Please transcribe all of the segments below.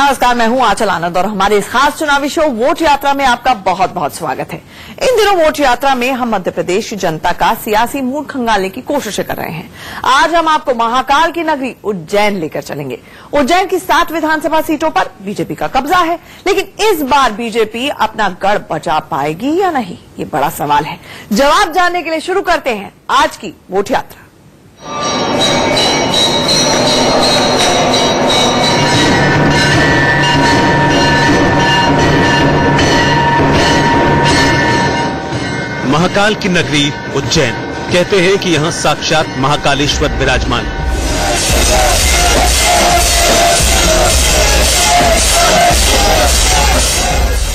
नमस्कार, मैं हूं आंचल आनंद और हमारे इस खास चुनावी शो वोट यात्रा में आपका बहुत बहुत स्वागत है। इन दिनों वोट यात्रा में हम मध्य प्रदेश की जनता का सियासी मूड खंगालने की कोशिशें कर रहे हैं। आज हम आपको महाकाल की नगरी उज्जैन लेकर चलेंगे। उज्जैन की 7 विधानसभा सीटों पर बीजेपी का कब्जा है, लेकिन इस बार बीजेपी अपना गढ़ बचा पाएगी या नहीं, ये बड़ा सवाल है। जवाब जानने के लिए शुरू करते हैं आज की वोट यात्रा। महाकाल की नगरी उज्जैन, कहते हैं कि यहाँ साक्षात महाकालेश्वर विराजमान।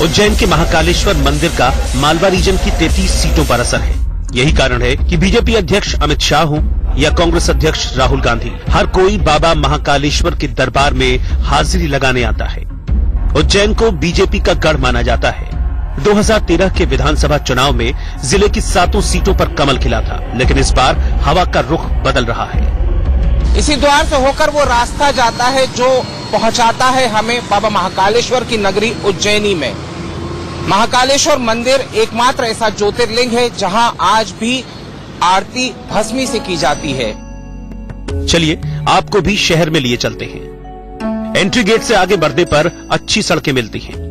उज्जैन के महाकालेश्वर मंदिर का मालवा रीजन की 33 सीटों पर असर है। यही कारण है कि बीजेपी अध्यक्ष अमित शाह हो या कांग्रेस अध्यक्ष राहुल गांधी, हर कोई बाबा महाकालेश्वर के दरबार में हाजिरी लगाने आता है। उज्जैन को बीजेपी का गढ़ माना जाता है। 2013 के विधानसभा चुनाव में जिले की 7 सीटों पर कमल खिला था, लेकिन इस बार हवा का रुख बदल रहा है। इसी द्वार से होकर वो रास्ता जाता है जो पहुंचाता है हमें बाबा महाकालेश्वर की नगरी उज्जैनी में। महाकालेश्वर मंदिर एकमात्र ऐसा ज्योतिर्लिंग है जहां आज भी आरती भस्मी से की जाती है। चलिए आपको भी शहर में लिए चलते हैं। एंट्री गेट से आगे बढ़ने पर अच्छी सड़कें मिलती हैं,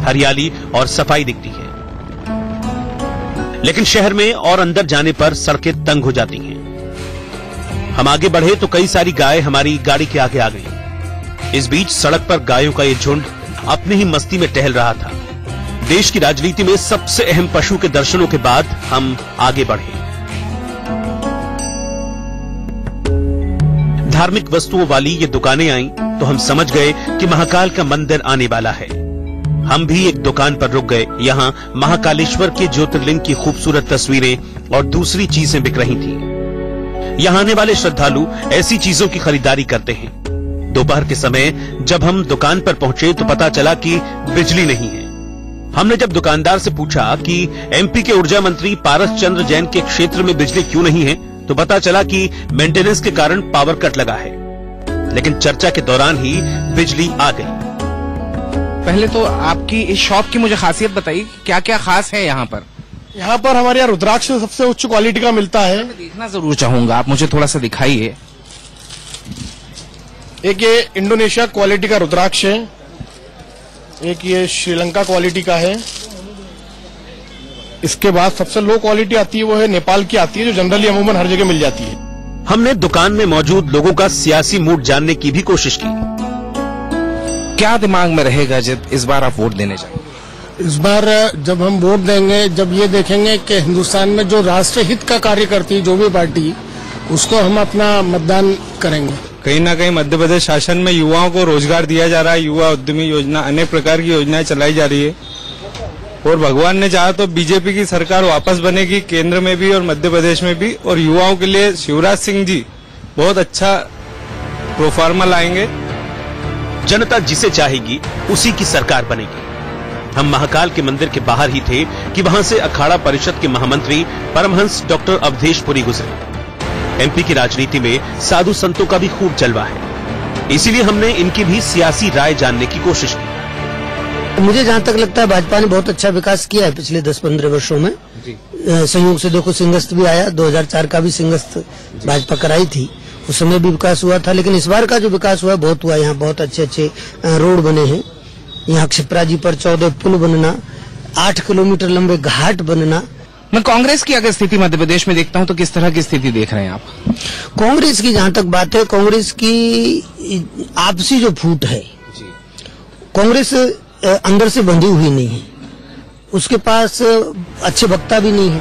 हरियाली और सफाई दिखती है, लेकिन शहर में और अंदर जाने पर सड़कें तंग हो जाती हैं। हम आगे बढ़े तो कई सारी गाय हमारी गाड़ी के आगे आ गई। इस बीच सड़क पर गायों का ये झुंड अपनी ही मस्ती में टहल रहा था। देश की राजनीति में सबसे अहम पशु के दर्शनों के बाद हम आगे बढ़े। धार्मिक वस्तुओं वाली ये दुकानें आईं तो हम समझ गए कि महाकाल का मंदिर आने वाला है। हम भी एक दुकान पर रुक गए। यहाँ महाकालेश्वर के ज्योतिर्लिंग की खूबसूरत तस्वीरें और दूसरी चीजें बिक रही थीं। यहाँ आने वाले श्रद्धालु ऐसी चीजों की खरीदारी करते हैं। दोपहर के समय जब हम दुकान पर पहुंचे तो पता चला कि बिजली नहीं है। हमने जब दुकानदार से पूछा कि एमपी के ऊर्जा मंत्री पारस चंद्र जैन के क्षेत्र में बिजली क्यों नहीं है, तो पता चला कि मेंटेनेंस के कारण पावर कट लगा है। लेकिन चर्चा के दौरान ही बिजली आ गई। पहले तो आपकी इस शॉप की मुझे खासियत बताइए, क्या क्या खास है यहाँ पर? यहाँ पर हमारे यहाँ रुद्राक्ष सबसे उच्च क्वालिटी का मिलता है। मैं देखना जरूर चाहूंगा, आप मुझे थोड़ा सा दिखाइए। एक ये इंडोनेशिया क्वालिटी का रुद्राक्ष है, एक ये श्रीलंका क्वालिटी का है। इसके बाद सबसे लो क्वालिटी आती है वो है नेपाल की आती है, जो जनरली अमूमन हर जगह मिल जाती है। हमने दुकान में मौजूद लोगों का सियासी मूड जानने की भी कोशिश की। क्या दिमाग में रहेगा जब इस बार आप वोट देने जाएंगे? इस बार जब हम वोट देंगे, जब ये देखेंगे कि हिंदुस्तान में जो राष्ट्र हित का कार्य करती है जो भी पार्टी, उसको हम अपना मतदान करेंगे। कहीं ना कहीं मध्य प्रदेश शासन में युवाओं को रोजगार दिया जा रहा है। युवा उद्यमी योजना, अनेक प्रकार की योजनाएं चलाई जा रही है और भगवान ने चाहा तो बीजेपी की सरकार वापस बनेगी, केंद्र में भी और मध्य प्रदेश में भी। और युवाओं के लिए शिवराज सिंह जी बहुत अच्छा प्रोफार्मा लाएंगे। जनता जिसे चाहेगी उसी की सरकार बनेगी। हम महाकाल के मंदिर के बाहर ही थे कि वहां से अखाड़ा परिषद के महामंत्री परमहंस डॉक्टर अवधेश पुरी गुजरे। एमपी की राजनीति में साधु संतों का भी खूब जलवा है, इसीलिए हमने इनकी भी सियासी राय जानने की कोशिश की। मुझे जहाँ तक लगता है भाजपा ने बहुत अच्छा विकास किया है पिछले 10-15 वर्षों में। संयोग से देखो सिंगस्त भी आया, 2004 का भी सिंगस्त भाजपा कराई थी, उस समय भी विकास हुआ था। लेकिन इस बार का जो विकास हुआ है बहुत हुआ। यहाँ बहुत अच्छे अच्छे रोड बने हैं। यहाँ क्षिप्रा जी पर 14 पुल बनना, 8 किलोमीटर लंबे घाट बनना। मैं कांग्रेस की अगर स्थिति मध्य प्रदेश में देखता हूँ तो किस तरह की स्थिति देख रहे हैं आप? कांग्रेस की जहाँ तक बात है, कांग्रेस की आपसी जो फूट है, कांग्रेस अंदर से बंधी हुई नहीं है, उसके पास अच्छे वक्ता भी नहीं है।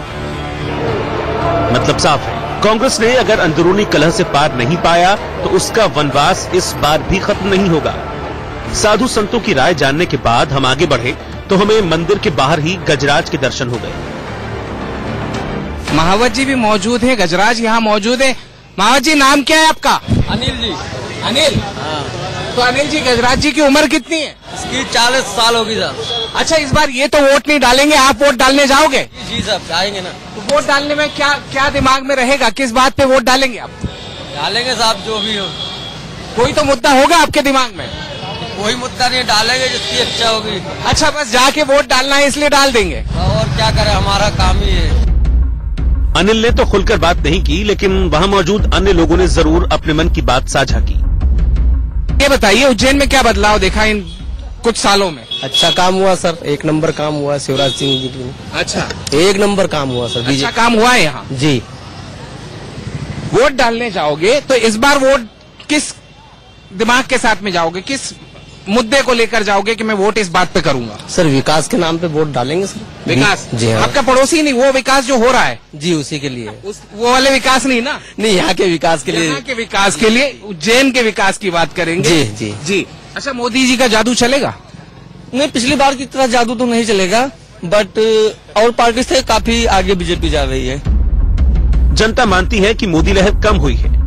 मतलब साफ है, कांग्रेस ने अगर अंदरूनी कलह से पार नहीं पाया तो उसका वनवास इस बार भी खत्म नहीं होगा। साधु संतों की राय जानने के बाद हम आगे बढ़े तो हमें मंदिर के बाहर ही गजराज के दर्शन हो गए। महावत जी भी मौजूद है, गजराज यहाँ मौजूद है। महावत जी, नाम क्या है आपका? अनिल जी। अनिल? हाँ। तो अनिल जी, गजराज जी की उम्र कितनी है? इसकी 40 साल होगी सर। अच्छा, इस बार ये तो वोट नहीं डालेंगे, आप वोट डालने जाओगे? जी सर, जाएंगे ना। तो वोट डालने में क्या क्या दिमाग में रहेगा, किस बात पे वोट डालेंगे आप? डालेंगे साहब जो भी हो। कोई तो मुद्दा होगा आपके दिमाग में? कोई मुद्दा नहीं, डालेंगे जितनी अच्छा होगी। अच्छा, बस जाके वोट डालना है इसलिए डाल देंगे। और क्या करें, हमारा काम ही है। अनिल ने तो खुलकर बात नहीं की, लेकिन वहां मौजूद अन्य लोगों ने जरूर अपने मन की बात साझा की। ये बताइए, उज्जैन में क्या बदलाव देखा इन कुछ सालों में? अच्छा काम हुआ सर, एक नंबर काम हुआ शिवराज सिंह जी ने। अच्छा, एक नंबर काम हुआ सर। अच्छा काम हुआ है यहाँ जी। वोट डालने जाओगे तो इस बार वोट किस दिमाग के साथ में जाओगे, किस मुद्दे को लेकर जाओगे कि मैं वोट इस बात पे करूंगा? सर विकास के नाम पे वोट डालेंगे सर। विकास? जी हाँ। आपका पड़ोसी नहीं, वो विकास जो हो रहा है जी उसी के लिए। वो वाले विकास नहीं ना? नहीं, यहाँ के विकास के लिए। यहाँ के विकास के लिए, उज्जैन के विकास की बात करेंगे। जी जी जी। अच्छा, मोदी जी का जादू चलेगा? नहीं, पिछली बार की तरह जादू तो नहीं चलेगा, बट और पार्टी से काफी आगे बीजेपी जा रही है। जनता मानती है कि मोदी लहर कम हुई है।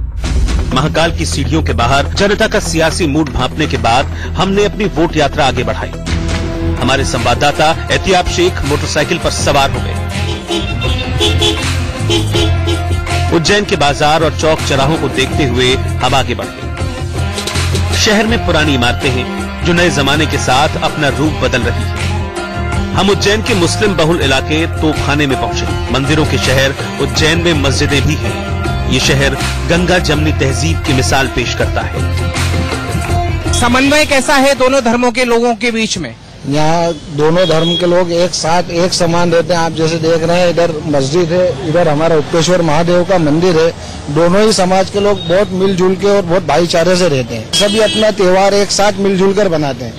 महाकाल की सीढ़ियों के बाहर जनता का सियासी मूड भांपने के बाद हमने अपनी वोट यात्रा आगे बढ़ाई। हमारे संवाददाता एहतियाब शेख मोटरसाइकिल पर सवार हो गए। उज्जैन के बाजार और चौक चौराहों को देखते हुए हम आगे बढ़े। शहर में पुरानी इमारतें हैं जो नए जमाने के साथ अपना रूप बदल रही है। हम उज्जैन के मुस्लिम बहुल इलाके तोपखाने में पहुंचे। मंदिरों के शहर उज्जैन में मस्जिदें भी हैं। ये शहर गंगा जमनी तहजीब की मिसाल पेश करता है। समन्वय कैसा है दोनों धर्मों के लोगों के बीच में? यहाँ दोनों धर्म के लोग एक साथ एक समान रहते हैं। आप जैसे देख रहे हैं, इधर मस्जिद है, इधर हमारा उपकेश्वर महादेव का मंदिर है। दोनों ही समाज के लोग बहुत मिलजुल के और बहुत भाईचारे से रहते हैं। सभी अपना त्योहार एक साथ मिलजुल कर बनाते हैं।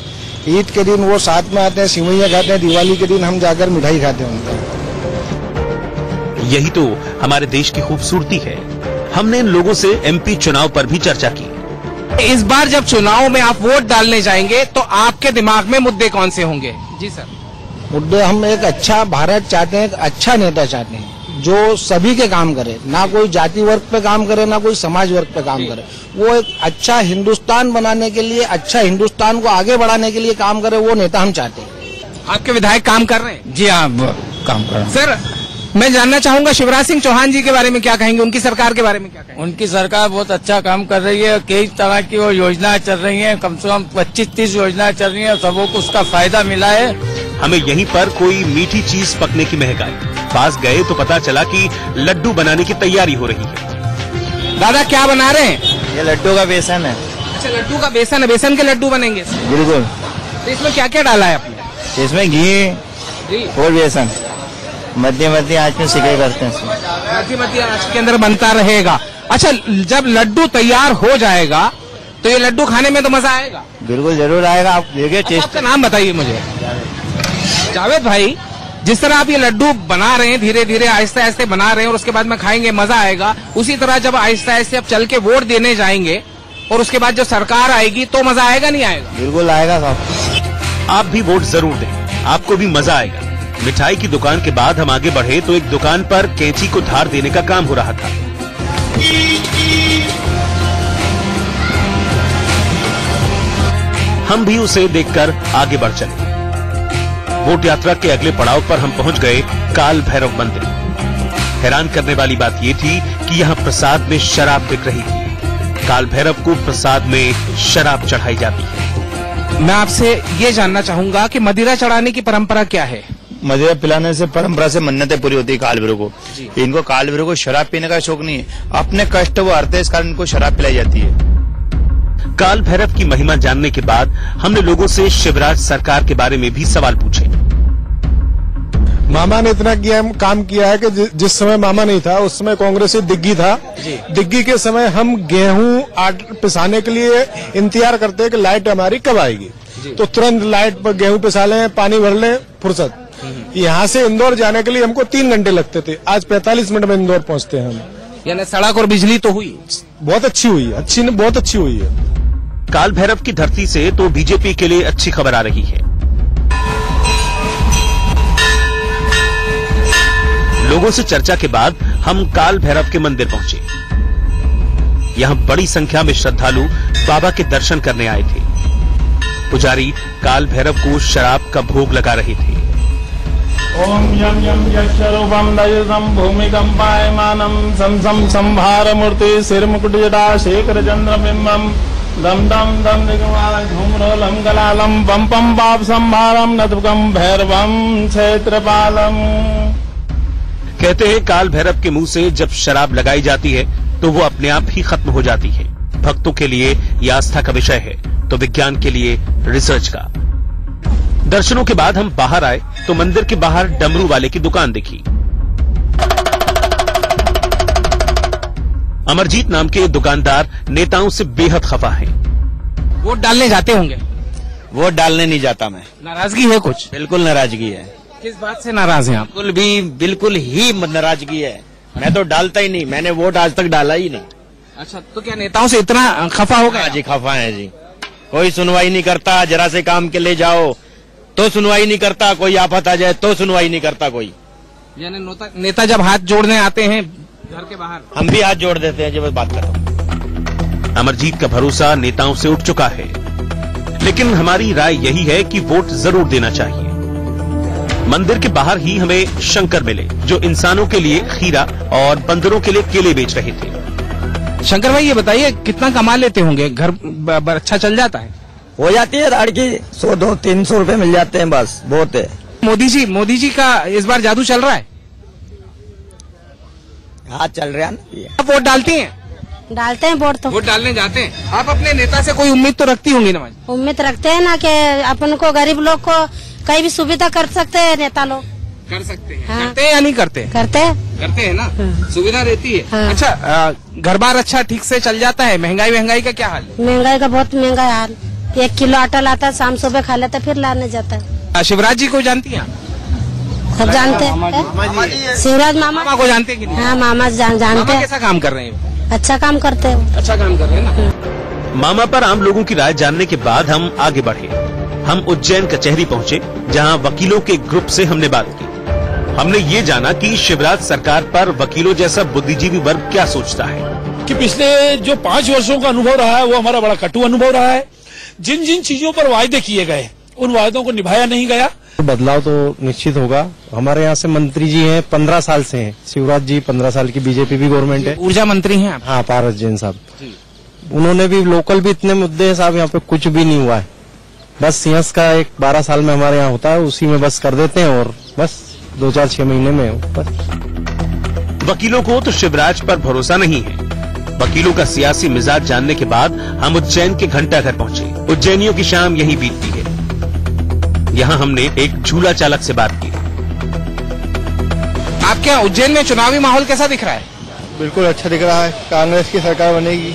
ईद के दिन वो साथ में आते हैं, सिवैयां खाते हैं। दिवाली के दिन हम जाकर मिठाई खाते हैं उनका। यही तो हमारे देश की खूबसूरती है। हमने इन लोगों से एमपी चुनाव पर भी चर्चा की। इस बार जब चुनाव में आप वोट डालने जाएंगे तो आपके दिमाग में मुद्दे कौन से होंगे? जी सर। मुद्दे, हम एक अच्छा भारत चाहते हैं, एक अच्छा नेता चाहते हैं जो सभी के काम करे, ना कोई जाति वर्ग पे काम करे, ना कोई समाज वर्ग पे काम करे। वो एक अच्छा हिंदुस्तान बनाने के लिए, अच्छा हिंदुस्तान को आगे बढ़ाने के लिए काम करे, वो नेता हम चाहते हैं। आपके विधायक काम कर रहे हैं? जी हाँ, काम कर रहे हैं। सर, मैं जानना चाहूंगा शिवराज सिंह चौहान जी के बारे में क्या कहेंगे, उनकी सरकार के बारे में क्या कहेंगे? उनकी सरकार बहुत अच्छा काम कर रही है। कई तरह की वो योजनाएं चल रही हैं, कम से कम 25-30 योजनाएं चल रही हैं, सबों को उसका फायदा मिला है। हमें यहीं पर कोई मीठी चीज पकने की महक आई। पास गए तो पता चला कि लड्डू बनाने की तैयारी हो रही है। दादा क्या बना रहे हैं? ये लड्डू का बेसन है। अच्छा, लड्डू का बेसन है, बेसन के लड्डू बनेंगे? बिल्कुल। तो इसमें क्या क्या डाला है आपने? इसमें घी और बेसन मध्य आंच में सिकाई करते हैं। मध्य आंच के अंदर बनता रहेगा। अच्छा, जब लड्डू तैयार हो जाएगा तो ये लड्डू खाने में तो मजा आएगा? बिल्कुल जरूर आएगा। आप देखिए टेस्ट। आपका नाम बताइए मुझे। जावेद भाई, जिस तरह आप ये लड्डू बना रहे हैं, धीरे धीरे आहिस्ते आहिस्ते बना रहे हैं और उसके बाद में खाएंगे, मजा आएगा। उसी तरह जब आहिस्ते आहिस्ते आप चल के वोट देने जाएंगे और उसके बाद जब सरकार आएगी तो मजा आएगा नहीं आएगा? बिल्कुल आएगा साहब। आप भी वोट जरूर दें, आपको भी मजा आएगा। मिठाई की दुकान के बाद हम आगे बढ़े तो एक दुकान पर कैंची को धार देने का काम हो रहा था। हम भी उसे देखकर आगे बढ़ चले। वोट यात्रा के अगले पड़ाव पर हम पहुंच गए काल भैरव मंदिर। हैरान करने वाली बात यह थी कि यहाँ प्रसाद में शराब बिक रही थी। काल भैरव को प्रसाद में शराब चढ़ाई जाती है। मैं आपसे ये जानना चाहूंगा कि मदिरा चढ़ाने की परंपरा क्या है? मदिरा पिलाने से परंपरा से मन्नतें पूरी होती है काल भैरव को। इनको काल भैरव को शराब पीने का शौक नहीं है, अपने कष्ट वो हरते हैं, इस कारण इनको शराब पिलाई जाती है। काल भैरव की महिमा जानने के बाद हमने लोगों से शिवराज सरकार के बारे में भी सवाल पूछे। मामा ने इतना काम किया है कि जिस समय मामा नहीं था उस समय कांग्रेसी दिग्गी था। दिग्गी के समय हम गेहूं पिसाने के लिए इंतजार करते हैं कि लाइट हमारी कब आएगी, तो तुरंत लाइट पर गेहूं पिसा लें, पानी भर लें, फुर्सत। यहाँ से इंदौर जाने के लिए हमको 3 घंटे लगते थे, आज 45 मिनट में इंदौर पहुँचते हैं हम। यानी सड़क और बिजली तो हुई, बहुत अच्छी हुई है, बहुत अच्छी हुई है। काल भैरव की धरती से तो बीजेपी के लिए अच्छी खबर आ रही है। लोगों से चर्चा के बाद हम काल भैरव के मंदिर पहुंचे। यहां बड़ी संख्या में श्रद्धालु बाबा के दर्शन करने आए थे। पुजारी काल भैरव को शराब का भोग लगा रहे थे। ओम यम यम यक्षरूपम दयुतम भूमिकंपायमानम संसम संभार मूर्ति सिर मुकुट जटा शेखर चंद्र बिंबम दम दम दम दिग्मालं धूम्रोलं गलालं बम पम बाप संभारम नतुकम भैरवम क्षेत्रपालम। कहते हैं काल भैरव के मुंह से जब शराब लगाई जाती है तो वो अपने आप ही खत्म हो जाती है। भक्तों के लिए यह आस्था का विषय है तो विज्ञान के लिए रिसर्च का। दर्शनों के बाद हम बाहर आए तो मंदिर के बाहर डमरू वाले की दुकान दिखी। अमरजीत नाम के दुकानदार नेताओं से बेहद खफा हैं। वोट डालने जाते होंगे? वोट डालने नहीं जाता मैं। नाराजगी है कुछ? बिल्कुल नाराजगी है। किस बात से नाराज हैं आप? बिल्कुल ही नाराजगी है। मैं तो डालता ही नहीं, मैंने वोट आज तक डाला ही नहीं। अच्छा, तो क्या नेताओं से इतना खफा हो गया? जी खफा है जी। कोई सुनवाई नहीं करता, जरा से काम के लिए जाओ तो सुनवाई नहीं करता, कोई आफत आ जाए तो सुनवाई नहीं करता कोई। यानी नेता जब हाथ जोड़ने आते हैं घर के बाहर, हम भी हाथ जोड़ देते हैं जब बात करो। अमरजीत का भरोसा नेताओं से उठ चुका है, लेकिन हमारी राय यही है कि वोट जरूर देना चाहिए। मंदिर के बाहर ही हमें शंकर मिले जो इंसानों के लिए खीरा और बंदरों के लिए केले बेच रहे थे। शंकर भाई ये बताइए कितना कमा लेते होंगे? घर अच्छा चल जाता है? हो जाती है राड़ की 100-200-300 रुपए मिल जाते हैं, बस बहुत है। मोदी जी का इस बार जादू चल रहा है? हाँ चल रहा है। आप वोट डालती हैं? डालते हैं वोट तो। वोट डालने जाते हैं। आप अपने नेता से कोई उम्मीद तो रखती होंगी ना? उम्मीद रखते हैं ना कि अपन को गरीब लोग को कहीं भी सुविधा कर सकते हैं, नेता लोग कर सकते हैं। हाँ। करते हैं या नहीं करते? करते हैं ना। हाँ। सुविधा रहती है। हाँ। अच्छा, घर बार अच्छा ठीक से चल जाता है? महंगाई का क्या हाल है? महंगाई का बहुत महंगा हाल। 1 किलो आटा लाता है, शाम सुबह खा लेता है, फिर लाने जाता है। शिवराज जी को जानती हैं? सब जानते हैं। शिवराज मामा को जानते हैं? हाँ मामा जानते हैं। कैसा काम कर रहे हैं? अच्छा काम करते हैं। अच्छा काम कर रहे हैं ना। मामा पर आम लोगों की राय जानने के बाद हम आगे बढ़े। हम उज्जैन कचहरी पहुंचे जहां वकीलों के ग्रुप से हमने बात की। हमने ये जाना कि शिवराज सरकार पर वकीलों जैसा बुद्धिजीवी वर्ग क्या सोचता है। कि पिछले जो 5 वर्षों का अनुभव रहा है वो हमारा बड़ा कटु अनुभव रहा है। जिन जिन चीजों पर वायदे किए गए उन वायदों को निभाया नहीं गया। बदलाव तो निश्चित होगा। हमारे यहाँ से मंत्री जी हैं 15 साल से हैं। शिवराज जी 15 साल की बीजेपी भी गवर्नमेंट है। ऊर्जा मंत्री हैं आप? हाँ, पारस जैन साहब। उन्होंने भी लोकल भी इतने मुद्दे हैं साहब, यहाँ पे कुछ भी नहीं हुआ है। बस सिंहस का एक 12 साल में हमारे यहाँ होता है, उसी में बस कर देते हैं और बस 2-4-6 महीने में बस। वकीलों को तो शिवराज पर भरोसा नहीं है। वकीलों का सियासी मिजाज जानने के बाद हम उज्जैन के घंटाघर पहुंचे। उज्जैनियों की शाम यही बीतती है। यहाँ हमने एक झूला चालक से बात की। आपके यहाँ उज्जैन में चुनावी माहौल कैसा दिख रहा है? बिल्कुल अच्छा दिख रहा है। कांग्रेस की सरकार बनेगी।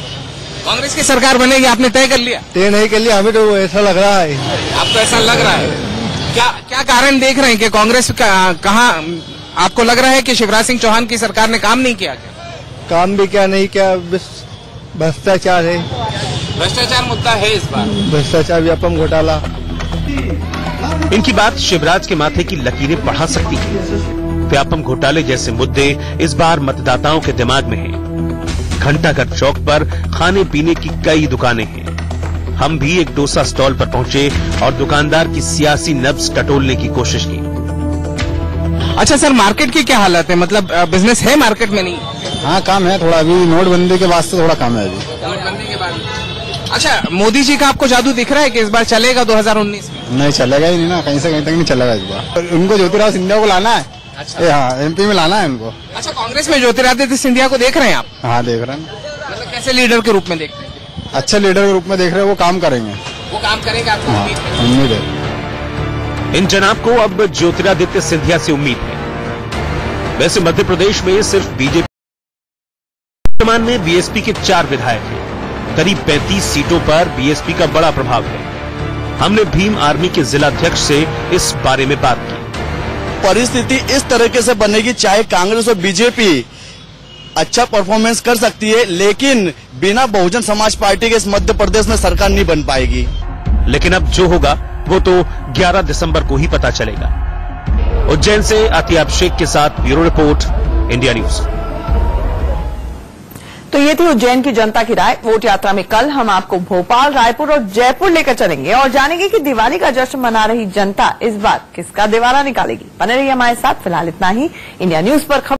कांग्रेस की सरकार बनेगी, आपने तय कर लिया? तय नहीं कर लिया, हमें तो ऐसा लग रहा है। आपको ऐसा लग रहा है? क्या कारण देख रहे हैं कि कांग्रेस कहाँ? आपको लग रहा है कि शिवराज सिंह चौहान की सरकार ने काम नहीं किया? काम भी क्या नहीं किया, भ्रष्टाचार है। भ्रष्टाचार मुद्दा है इस बार। भ्रष्टाचार, व्यापम घोटाला। इनकी बात शिवराज के माथे की लकीरें बढ़ा सकती है। व्यापम घोटाले जैसे मुद्दे इस बार मतदाताओं के दिमाग में हैं। घंटाघर चौक पर खाने पीने की कई दुकानें हैं। हम भी एक डोसा स्टॉल पर पहुंचे और दुकानदार की सियासी नब्ज टटोलने की कोशिश की। अच्छा सर, मार्केट की क्या हालत है? मतलब बिजनेस है मार्केट में? नहीं। हाँ काम है थोड़ा, अभी नोटबंदी के वास्ते थोड़ा काम है अभी। नोटबंदी के बाद। अच्छा, मोदी जी का आपको जादू दिख रहा है कि इस बार चलेगा 2019 में? नहीं चलेगा ही नहीं ना, कहीं से कहीं तक नहीं चलेगा इस बार। उनको ज्योतिरादित्य सिंधिया को लाना है। अच्छा। हाँ, एमपी में लाना है उनको। अच्छा, कांग्रेस में ज्योतिरादित्य सिंधिया को देख रहे हैं आप? हाँ देख रहे हैं। मतलब कैसे लीडर के रूप में देख रहे हैं? अच्छे लीडर के रूप में देख रहे हैं। वो काम करेंगे। वो काम करेंगे, आपको उम्मीद है। इन जनाब को अब ज्योतिरादित्य सिंधिया से उम्मीद है। वैसे मध्य प्रदेश में सिर्फ बीजेपी, वर्तमान में बीएसपी के 4 विधायक हैं। करीब 35 सीटों पर बीएसपी का बड़ा प्रभाव है। हमने भीम आर्मी के जिलाध्यक्ष से इस बारे में बात की। परिस्थिति इस तरीके से बनेगी, चाहे कांग्रेस और बीजेपी अच्छा परफॉर्मेंस कर सकती है, लेकिन बिना बहुजन समाज पार्टी के इस मध्य प्रदेश में सरकार नहीं बन पाएगी। लेकिन अब जो होगा वो तो 11 दिसंबर को ही पता चलेगा। उज्जैन से आतियाब शेख के साथ ब्यूरो रिपोर्ट, इंडिया न्यूज। तो ये थी उज्जैन की जनता की राय। वोट यात्रा में कल हम आपको भोपाल, रायपुर और जयपुर लेकर चलेंगे और जानेंगे कि दिवाली का जश्न मना रही जनता इस बार किसका दिवाला निकालेगी। बने रहिए हमारे साथ। फिलहाल इतना ही। इंडिया न्यूज पर खबर